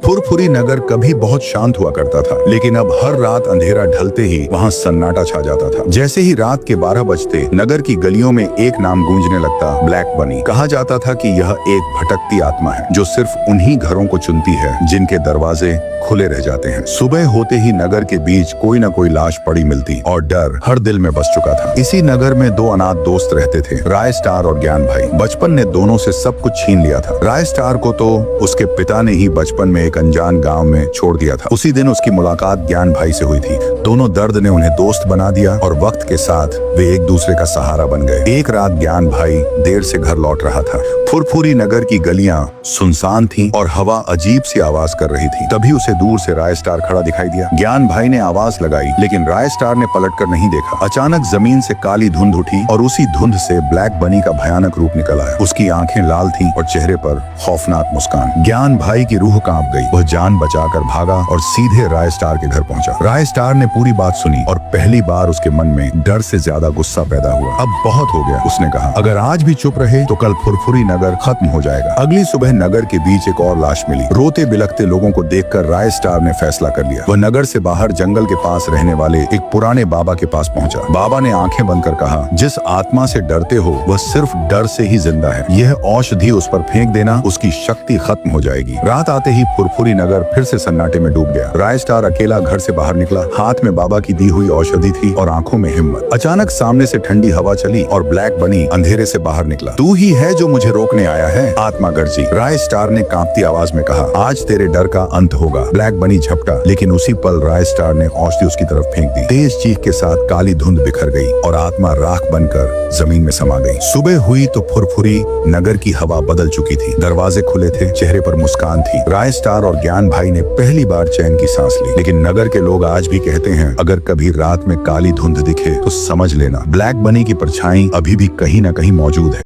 फुरफुरी नगर कभी बहुत शांत हुआ करता था, लेकिन अब हर रात अंधेरा ढलते ही वहाँ सन्नाटा छा जाता था। जैसे ही रात के 12 बजते नगर की गलियों में एक नाम गूंजने लगता, ब्लैक बनी। कहा जाता था कि यह एक भटकती आत्मा है जो सिर्फ उन्हीं घरों को चुनती है जिनके दरवाजे खुले रह जाते हैं। सुबह होते ही नगर के बीच कोई न कोई लाश पड़ी मिलती और डर हर दिल में बस चुका था। इसी नगर में दो अनाथ दोस्त रहते थे, राय स्टार और ज्ञान भाई। बचपन ने दोनों से सब कुछ छीन लिया था। राय स्टार को तो उसके पिता ने ही बचपन में एक अनजान गांव में छोड़ दिया था। उसी दिन उसकी मुलाकात ज्ञान भाई से हुई थी। दोनों दर्द ने उन्हें दोस्त बना दिया और वक्त के साथ वे एक दूसरे का सहारा बन गए। एक रात ज्ञान भाई देर से घर लौट रहा था। फुरफुरी नगर की गलियां सुनसान थीं और हवा अजीब सी आवाज कर रही थी। तभी उसे दूर से राय स्टार खड़ा दिखाई दिया। ज्ञान भाई ने आवाज लगाई, लेकिन राय स्टार ने पलटकर नहीं देखा। अचानक जमीन से काली धुंध उठी और उसी धुंध से ब्लैक बनी का भयानक रूप निकल आया। उसकी आंखें लाल थीं और चेहरे पर खौफनाक मुस्कान। ज्ञान भाई की रूह कांप गई। वह जान बचाकर भागा और सीधे राय स्टार के घर पहुंचा। राय स्टार ने पूरी बात सुनी और पहली बार उसके मन में डर से ज्यादा गुस्सा पैदा हुआ। अब बहुत हो गया, उसने कहा। अगर आज भी चुप रहे तो कल फुरफुरी नगर खत्म हो जाएगा। अगली सुबह नगर के बीच एक और लाश मिली। रोते बिलखते लोगों को देखकर राय स्टार ने फैसला कर लिया। वह नगर से बाहर जंगल के पास रहने वाले एक पुराने बाबा के पास पहुंचा। बाबा ने आंखें बंद कर कहा, जिस आत्मा से डरते हो वह सिर्फ डर से ही जिंदा है। यह औषधि उस पर फेंक देना, उसकी शक्ति खत्म हो जाएगी। रात आते ही फुरफुरी नगर फिर से सन्नाटे में डूब गया। राय स्टार अकेला घर से बाहर निकला। हाथ में बाबा की दी हुई औषधि थी और आंखों में हिम्मत। अचानक सामने से ठंडी हवा चली और ब्लैक बनी अंधेरे से बाहर निकला। तू ही है जो मुझे रोकने आया है, आत्मा गर्जी। राय स्टार ने कांपती आवाज में कहा, आज तेरे डर का अंत होगा। ब्लैक बनी झपटा, लेकिन उसी पल राय स्टार ने औषधि उसकी तरफ फेंक दी। तेज चीख के साथ काली धुंध बिखर गई और आत्मा राख बनकर जमीन में समा गई। सुबह हुई तो फुरफुरी नगर की हवा बदल चुकी थी। दरवाजे खुले थे, चेहरे पर मुस्कान थी। राय स्टार और ज्ञान भाई ने पहली बार चैन की सांस ली। लेकिन नगर के लोग आज भी कहते हैं, अगर कभी रात में काली धुंध दिखे तो समझ लेना ब्लैक बनी की परछाई अभी भी कहीं न कहीं मौजूद है।